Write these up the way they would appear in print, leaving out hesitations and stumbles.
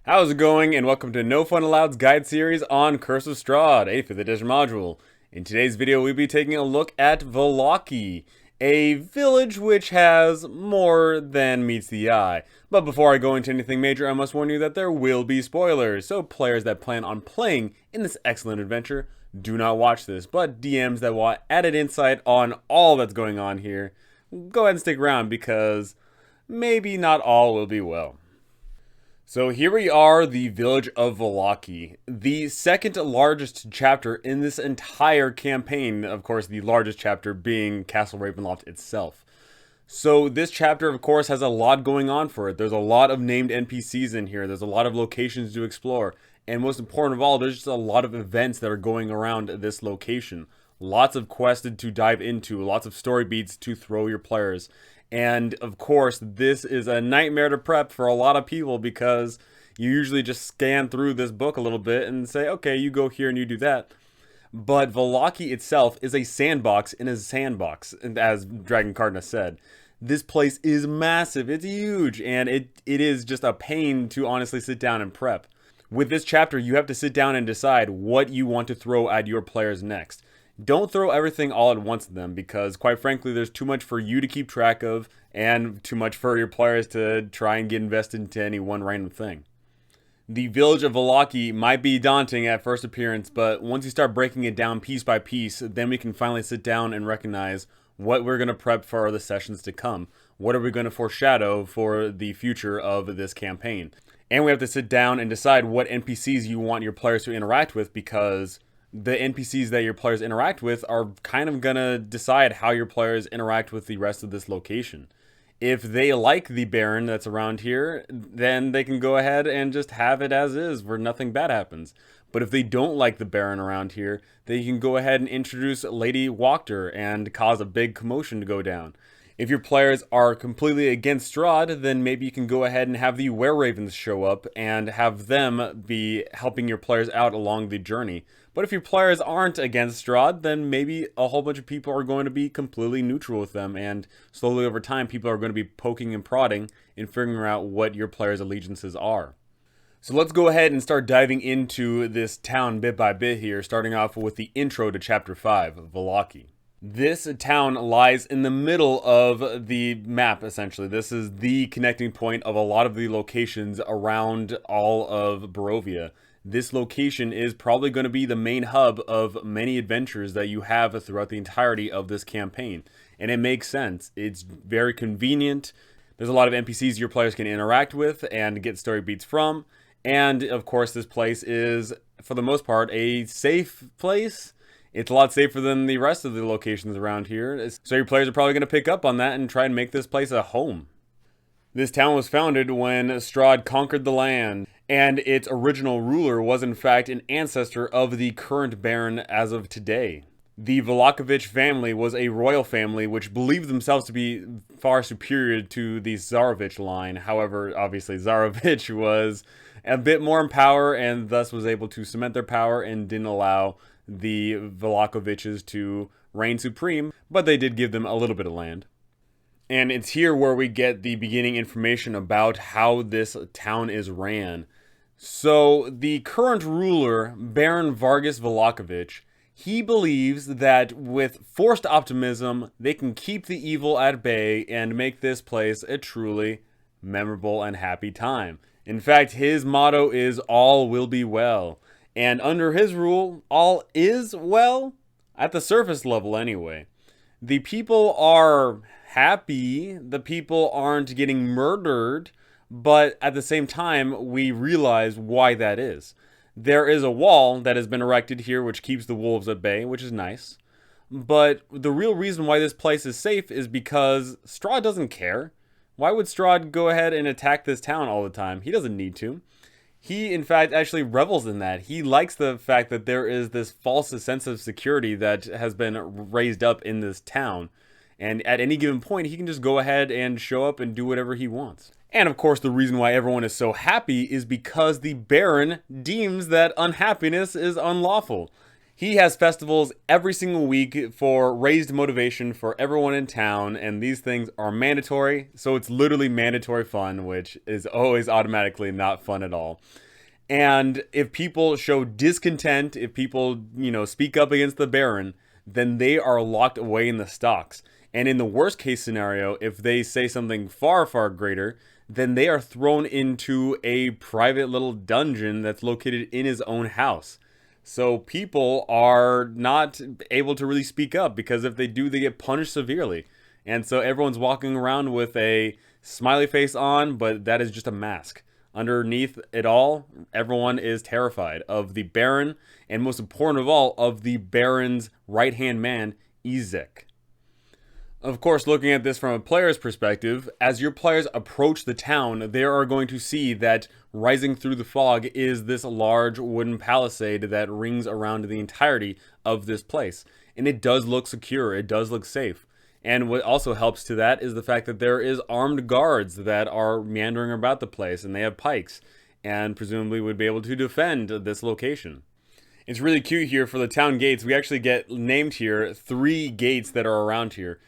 How's it going, and welcome to No Fun Alloved's guide series on Curse of Strahd, a 5th edition module. In today's video, we'll be taking a look at Vallaki, a village which has more than meets the eye. But before I go into anything major, I must warn you that there will be spoilers, so players that plan on playing in this excellent adventure, do not watch this, but DMs that want added insight on all that's going on here, go ahead and stick around because maybe not all will be well. So here we are, the village of Vallaki, the second largest chapter in this entire campaign, of course the largest chapter being Castle Ravenloft itself. So this chapter, of course, has a lot going on for it. There's a lot of named NPCs in here, there's a lot of locations to explore, and most important of all, there's just a lot of events that are going around this location. Lots of quests to dive into, lots of story beats to throw your players. And of course, this is a nightmare to prep for a lot of people because you usually just scan through this book a little bit and say, okay, you go here and you do that. But Vallaki itself is a sandbox in a sandbox, as Dragon Cardinal said. This place is massive, it's huge, and it is just a pain to honestly sit down and prep. With this chapter, you have to sit down and decide what you want to throw at your players next. Don't throw everything all at once at them because, quite frankly, there's too much for you to keep track of and too much for your players to try and get invested into any one random thing. The village of Vallaki might be daunting at first appearance, but once you start breaking it down piece by piece, then we can finally sit down and recognize what we're going to prep for the sessions to come. What are we going to foreshadow for the future of this campaign? And we have to sit down and decide what NPCs you want your players to interact with because the NPCs that your players interact with are kind of gonna decide how your players interact with the rest of this location. If they like the Baron that's around here, then they can go ahead and just have it as is where nothing bad happens. But if they don't like the Baron around here, they can go ahead and introduce Lady Wachter and cause a big commotion to go down. If your players are completely against Strahd, then maybe you can go ahead and have the Were-Ravens show up and have them be helping your players out along the journey. But if your players aren't against Strahd, then maybe a whole bunch of people are going to be completely neutral with them, and slowly over time people are going to be poking and prodding and figuring out what your players' allegiances are. So let's go ahead and start diving into this town bit by bit here, starting off with the intro to Chapter 5, Vallaki. This town lies in the middle of the map, essentially. This is the connecting point of a lot of the locations around all of Barovia. This location is probably going to be the main hub of many adventures that you have throughout the entirety of this campaign. And it makes sense. It's very convenient. There's a lot of NPCs your players can interact with and get story beats from. And of course, this place is, for the most part, a safe place. It's a lot safer than the rest of the locations around here, so your players are probably going to pick up on that and try and make this place a home. This town was founded when Strahd conquered the land, and its original ruler was in fact an ancestor of the current Baron as of today. The Vallaki family was a royal family which believed themselves to be far superior to the Tsarevich line. However, obviously Tsarevich was a bit more in power and thus was able to cement their power and didn't allow the Vallakoviches to reign supreme, but they did give them a little bit of land. And it's here where we get the beginning information about how this town is ran. So the current ruler, Baron Vargas Vallakovich, he believes that with forced optimism, they can keep the evil at bay and make this place a truly memorable and happy time. In fact, his motto is all will be well. And under his rule, all is well, at the surface level anyway. The people are happy, the people aren't getting murdered, but at the same time, we realize why that is. There is a wall that has been erected here which keeps the wolves at bay, which is nice. But the real reason why this place is safe is because Strahd doesn't care. Why would Strahd go ahead and attack this town all the time? He doesn't need to. He, in fact, actually revels in that. He likes the fact that there is this false sense of security that has been raised up in this town. And at any given point, he can just go ahead and show up and do whatever he wants. And of course, the reason why everyone is so happy is because the Baron deems that unhappiness is unlawful. He has festivals every single week for raised motivation for everyone in town, and these things are mandatory, so it's literally mandatory fun, which is always automatically not fun at all. And if people show discontent, if people, speak up against the Baron, then they are locked away in the stocks. And in the worst case scenario, if they say something far, far greater, then they are thrown into a private little dungeon that's located in his own house. So people are not able to really speak up, because if they do, they get punished severely. And so everyone's walking around with a smiley face on, but that is just a mask. Underneath it all, everyone is terrified of the Baron, and most important of all, of the Baron's right-hand man, Ezek. Of course, looking at this from a player's perspective, as your players approach the town, they are going to see that rising through the fog is this large wooden palisade that rings around the entirety of this place. And it does look secure, it does look safe. And what also helps to that is the fact that there is armed guards that are meandering about the place, and they have pikes, and presumably would be able to defend this location. It's really cute here for the town gates. We actually get named here 3 gates that are around here.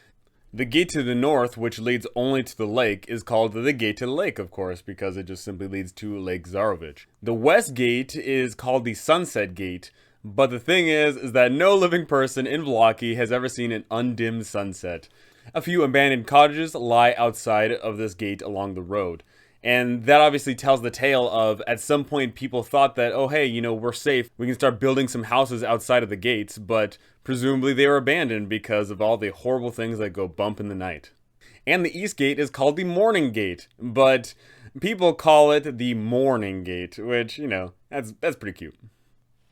The gate to the north, which leads only to the lake, is called the gate to the lake, of course, because it just simply leads to Lake Zarovich. The west gate is called the sunset gate, but the thing is that no living person in Vallaki has ever seen an undimmed sunset. A few abandoned cottages lie outside of this gate along the road. And that obviously tells the tale of, at some point, people thought that, oh hey, we're safe, we can start building some houses outside of the gates, but presumably they were abandoned because of all the horrible things that go bump in the night. And the east gate is called the morning gate, but people call it the morning gate, which, that's pretty cute.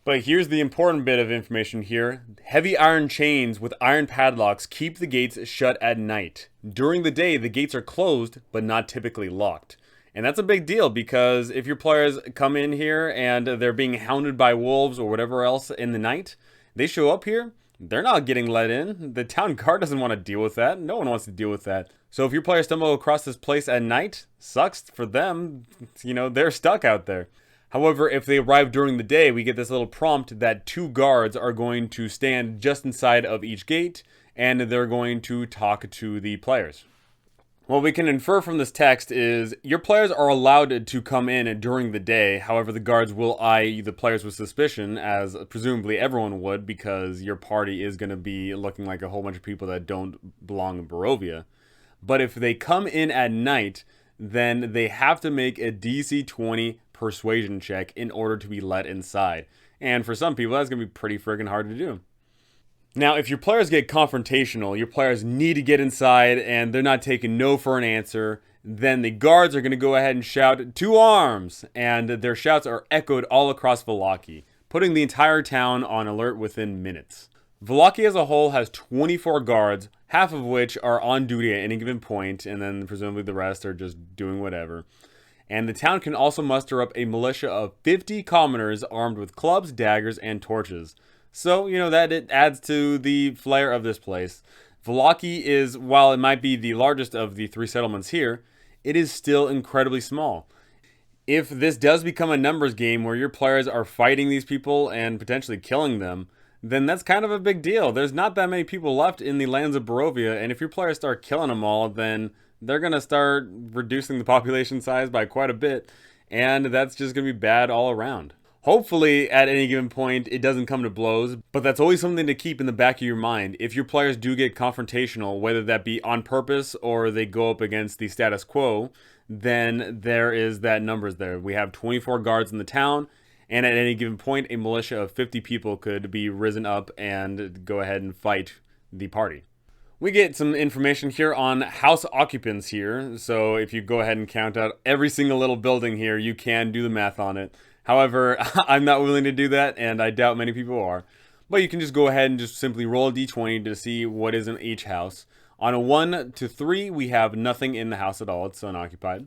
But here's the important bit of information here. Heavy iron chains with iron padlocks keep the gates shut at night. During the day, the gates are closed, but not typically locked. And that's a big deal, because if your players come in here and they're being hounded by wolves or whatever else in the night, they show up here, they're not getting let in. The town guard doesn't want to deal with that. No one wants to deal with that. So if your players stumble across this place at night, sucks for them. They're stuck out there. However, if they arrive during the day, we get this little prompt that 2 guards are going to stand just inside of each gate, and they're going to talk to the players. What we can infer from this text is your players are allowed to come in during the day. However, the guards will eye the players with suspicion, as presumably everyone would, because your party is going to be looking like a whole bunch of people that don't belong in Barovia. But if they come in at night, then they have to make a DC 20 persuasion check in order to be let inside. And for some people, that's going to be pretty friggin' hard to do. Now, if your players get confrontational, your players need to get inside and they're not taking no for an answer, then the guards are going to go ahead and shout, "To arms!" And their shouts are echoed all across Vallaki, putting the entire town on alert within minutes. Vallaki as a whole has 24 guards, half of which are on duty at any given point, and then presumably the rest are just doing whatever. And the town can also muster up a militia of 50 commoners armed with clubs, daggers, and torches. So, that it adds to the flair of this place. Vallaki is, while it might be the largest of the 3 settlements here, it is still incredibly small. If this does become a numbers game where your players are fighting these people and potentially killing them, then that's kind of a big deal. There's not that many people left in the lands of Barovia, and if your players start killing them all, then they're going to start reducing the population size by quite a bit, and that's just going to be bad all around. Hopefully, at any given point, it doesn't come to blows, but that's always something to keep in the back of your mind. If your players do get confrontational, whether that be on purpose or they go up against the status quo, then there is that numbers there. We have 24 guards in the town, and at any given point, a militia of 50 people could be risen up and go ahead and fight the party. We get some information here on house occupants here, so if you go ahead and count out every single little building here, you can do the math on it. However, I'm not willing to do that, and I doubt many people are. But you can just go ahead and just simply roll a d20 to see what is in each house. On a 1 to 3, we have nothing in the house at all. It's unoccupied.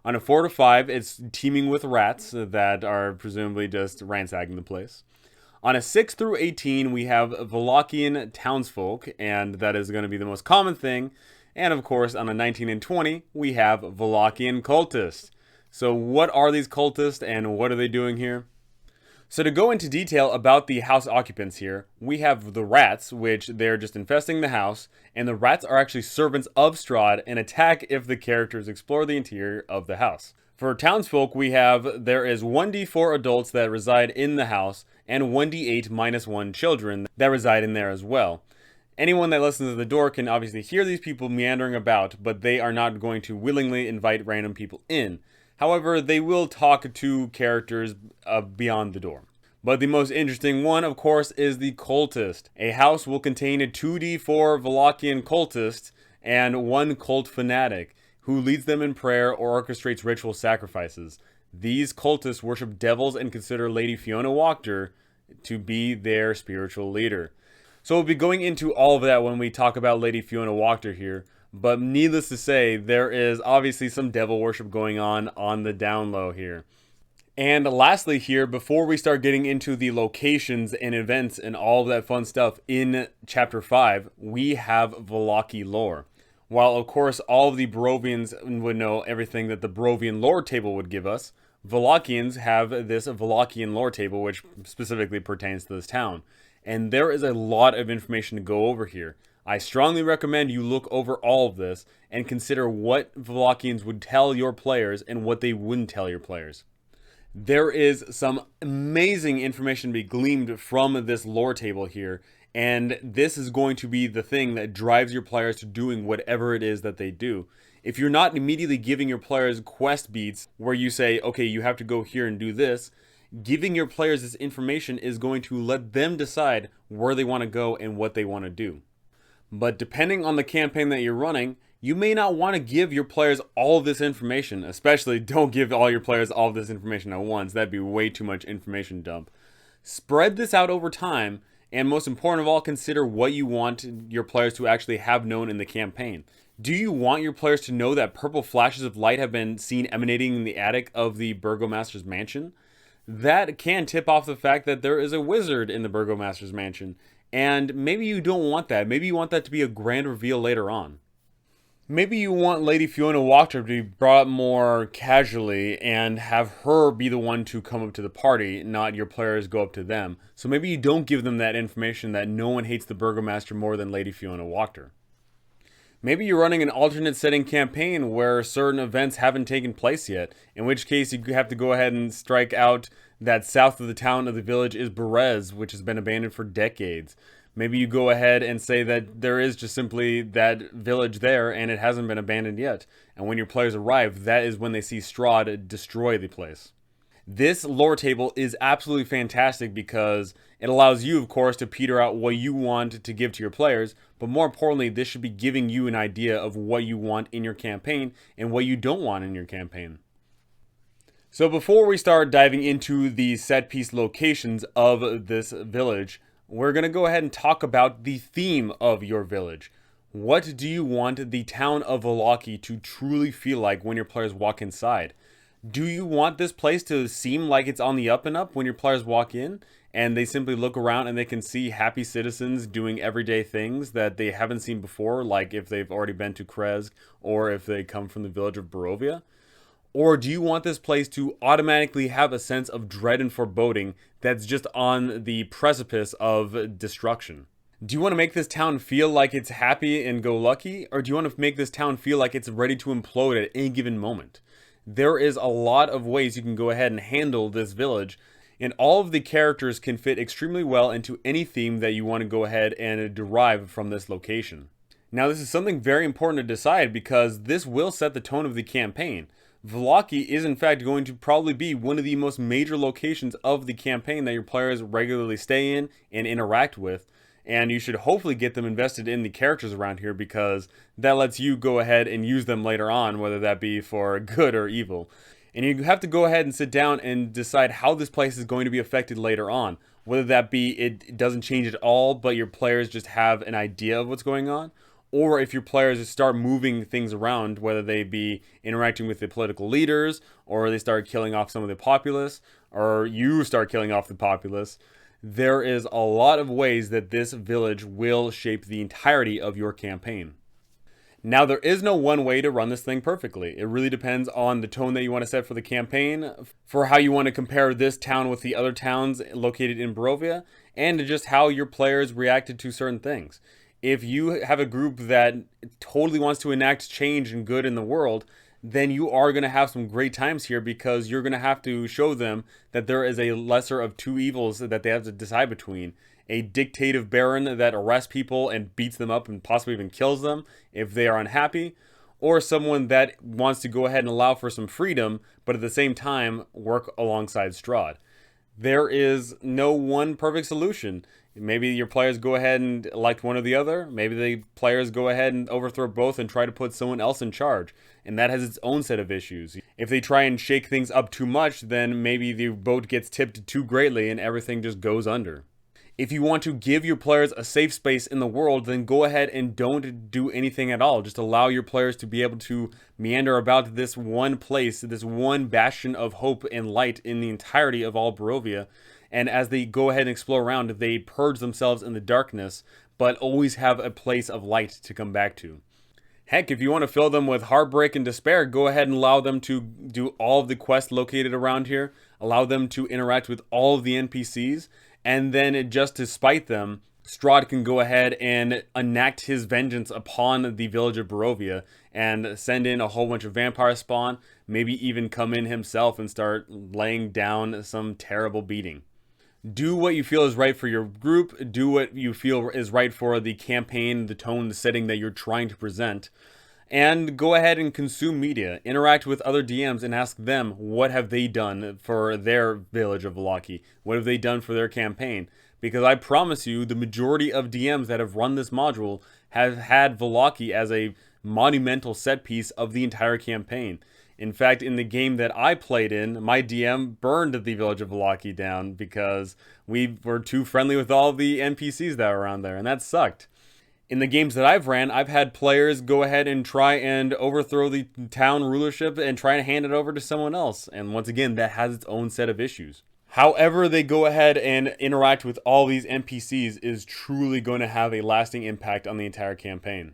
On a 4 to 5, it's teeming with rats that are presumably just ransacking the place. On a 6 through 18, we have Vallakian townsfolk, and that is going to be the most common thing. And of course, on a 19 and 20, we have Vallakian cultists. So what are these cultists and what are they doing here? So to go into detail about the house occupants here, we have the rats, which they're just infesting the house, and the rats are actually servants of Strahd and attack if the characters explore the interior of the house. For townsfolk, there is 1d4 adults that reside in the house, and 1d8 -1 children that reside in there as well. Anyone that listens to the door can obviously hear these people meandering about, but they are not going to willingly invite random people in. However, they will talk to characters beyond the door. But the most interesting one, of course, is the cultist. A house will contain a 2d4 Vallakian cultist and one cult fanatic, who leads them in prayer or orchestrates ritual sacrifices. These cultists worship devils and consider Lady Fiona Wachter to be their spiritual leader. So we'll be going into all of that when we talk about Lady Fiona Wachter here. But needless to say, there is obviously some devil worship going on the down low here. And lastly here, before we start getting into the locations and events and all of that fun stuff in Chapter 5, we have Vallaki Lore. While of course all of the Barovians would know everything that the Barovian lore table would give us, Vallakians have this Vallakian lore table which specifically pertains to this town. And there is a lot of information to go over here. I strongly recommend you look over all of this and consider what Vallakians would tell your players and what they wouldn't tell your players. There is some amazing information to be gleaned from this lore table here, and this is going to be the thing that drives your players to doing whatever it is that they do. If you're not immediately giving your players quest beats where you say, okay, you have to go here and do this, giving your players this information is going to let them decide where they want to go and what they want to do. But depending on the campaign that you're running, you may not want to give your players all of this information. Especially don't give all your players all of this information at once. That'd be way too much information dump. Spread this out over time, and most important of all, consider what you want your players to actually have known in the campaign. Do you want your players to know that purple flashes of light have been seen emanating in the attic of the Burgomaster's mansion? That can tip off the fact that there is a wizard in the Burgomaster's mansion. And maybe you don't want that. Maybe you want that to be a grand reveal later on. Maybe you want Lady Fiona Wachter to be brought more casually and have her be the one to come up to the party, not your players go up to them. So maybe you don't give them that information that no one hates the Burgomaster more than Lady Fiona Wachter. Maybe you're running an alternate setting campaign where certain events haven't taken place yet, in which case you have to go ahead and strike out that south of the town of the village is Berez, which has been abandoned for decades. Maybe you go ahead and say that there is just simply that village there and it hasn't been abandoned yet. And when your players arrive, that is when they see Strahd destroy the place. This lore table is absolutely fantastic because it allows you, of course, to peter out what you want to give to your players, but more importantly, this should be giving you an idea of what you want in your campaign and what you don't want in your campaign. So before we start diving into the set piece locations of this village, we're going to go ahead and talk about the theme of your village. What do you want the town of Vallaki to truly feel like when your players walk inside? Do you want this place to seem like it's on the up and up when your players walk in and they simply look around and they can see happy citizens doing everyday things that they haven't seen before, like if they've already been to Krezk or if they come from the village of Barovia? Or do you want this place to automatically have a sense of dread and foreboding that's just on the precipice of destruction? Do you want to make this town feel like it's happy and go lucky? Or do you want to make this town feel like it's ready to implode at any given moment? There is a lot of ways you can go ahead and handle this village, and all of the characters can fit extremely well into any theme that you want to go ahead and derive from this location. Now, this is something very important to decide because this will set the tone of the campaign. Vallaki is in fact going to probably be one of the most major locations of the campaign that your players regularly stay in and interact with, and you should hopefully get them invested in the characters around here because that lets you go ahead and use them later on, whether that be for good or evil. And you have to go ahead and sit down and decide how this place is going to be affected later on, whether that be it doesn't change at all but your players just have an idea of what's going on, or if your players start moving things around, whether they be interacting with the political leaders, or they start killing off some of the populace, or you start killing off the populace. There is a lot of ways that this village will shape the entirety of your campaign. Now, there is no one way to run this thing perfectly. It really depends on the tone that you want to set for the campaign, for how you want to compare this town with the other towns located in Barovia, and just how your players reacted to certain things. If you have a group that totally wants to enact change and good in the world, then you are going to have some great times here, because you're going to have to show them that there is a lesser of two evils that they have to decide between. A dictative baron that arrests people and beats them up and possibly even kills them if they are unhappy, or someone that wants to go ahead and allow for some freedom, but at the same time work alongside Strahd. There is no one perfect solution. Maybe your players go ahead and elect one or the other. Maybe the players go ahead and overthrow both and try to put someone else in charge. And that has its own set of issues. If they try and shake things up too much, then maybe the boat gets tipped too greatly and everything just goes under. If you want to give your players a safe space in the world, then go ahead and don't do anything at all. Just allow your players to be able to meander about this one place, this one bastion of hope and light in the entirety of all Barovia. And as they go ahead and explore around, they purge themselves in the darkness, but always have a place of light to come back to. Heck, if you want to fill them with heartbreak and despair, go ahead and allow them to do all of the quests located around here. Allow them to interact with all of the NPCs. And then, just to spite them, Strahd can go ahead and enact his vengeance upon the village of Barovia and send in a whole bunch of vampire spawn, maybe even come in himself and start laying down some terrible beating. Do what you feel is right for your group. Do what you feel is right for the campaign, the tone, the setting that you're trying to present. And go ahead and consume media. Interact with other DMs and ask them what have they done for their village of Vallaki. What have they done for their campaign? Because I promise you, the majority of DMs that have run this module have had Vallaki as a monumental set piece of the entire campaign. In fact, in the game that I played in, my DM burned the village of Vallaki down because we were too friendly with all the NPCs that were around there, and that sucked. In the games that I've ran, I've had players go ahead and try and overthrow the town rulership and try to hand it over to someone else. And once again, that has its own set of issues. However they go ahead and interact with all these NPCs is truly going to have a lasting impact on the entire campaign.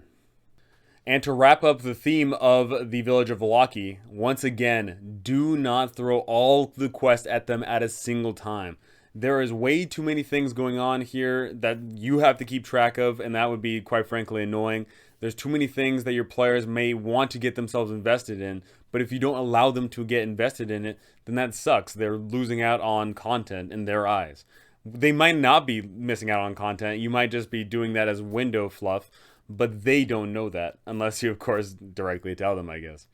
And to wrap up the theme of the village of Vallaki, once again, do not throw all the quests at them at a single time. There is way too many things going on here that you have to keep track of, and that would be, quite frankly, annoying. There's too many things that your players may want to get themselves invested in, but if you don't allow them to get invested in it, then that sucks. They're losing out on content in their eyes. They might not be missing out on content. You might just be doing that as window fluff, but they don't know that, unless you, of course, directly tell them, I guess.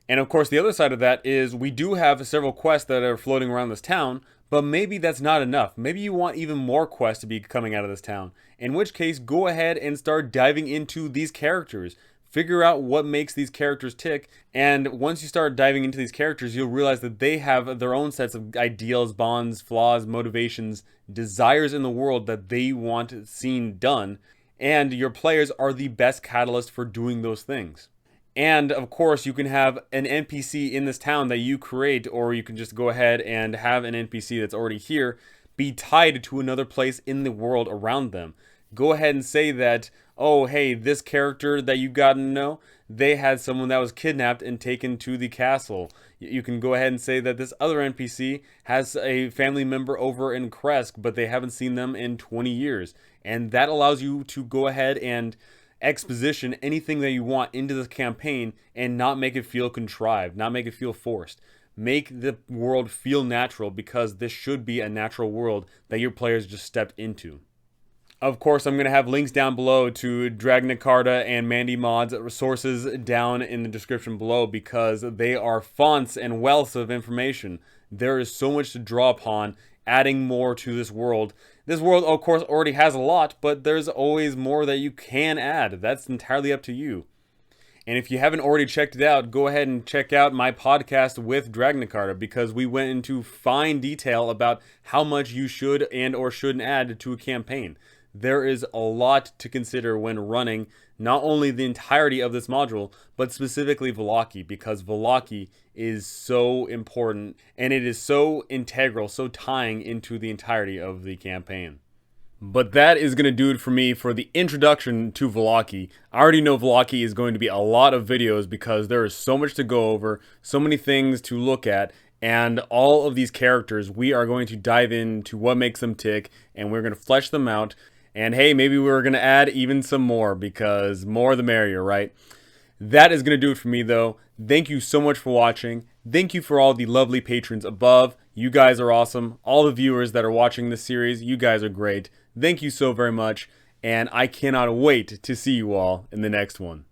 And of course, the other side of that is we do have several quests that are floating around this town, but maybe that's not enough. Maybe you want even more quests to be coming out of this town. In which case, go ahead and start diving into these characters. Figure out what makes these characters tick, and once you start diving into these characters, you'll realize that they have their own sets of ideals, bonds, flaws, motivations, desires in the world that they want seen done, and your players are the best catalyst for doing those things. And of course, you can have an NPC in this town that you create, or you can just go ahead and have an NPC that's already here be tied to another place in the world around them. Go ahead and say that, oh, hey, this character that you got to know, they had someone that was kidnapped and taken to the castle. You can go ahead and say that this other NPC has a family member over in Kresk, but they haven't seen them in 20 years. And that allows you to go ahead and exposition anything that you want into the campaign and not make it feel contrived, not make it feel forced. Make the world feel natural, because this should be a natural world that your players just stepped into. Of course, I'm going to have links down below to Dragna Carta and Mandy Mod's sources down in the description below, because they are fonts and wealths of information. There is so much to draw upon, adding more to this world. This world, of course, already has a lot, but there's always more that you can add. That's entirely up to you. And if you haven't already checked it out, go ahead and check out my podcast with Dragna Carta, because we went into fine detail about how much you should and or shouldn't add to a campaign. There is a lot to consider when running not only the entirety of this module, but specifically Vallaki, because Vallaki is so important and it is so integral, so tying into the entirety of the campaign. But that is going to do it for me for the introduction to Vallaki. I already know Vallaki is going to be a lot of videos because there is so much to go over, so many things to look at, and all of these characters, we are going to dive into what makes them tick, and we're going to flesh them out. And hey, maybe we're going to add even some more, because more the merrier, right? That is going to do it for me, though. Thank you so much for watching. Thank you for all the lovely patrons above. You guys are awesome. All the viewers that are watching this series, you guys are great. Thank you so very much, and I cannot wait to see you all in the next one.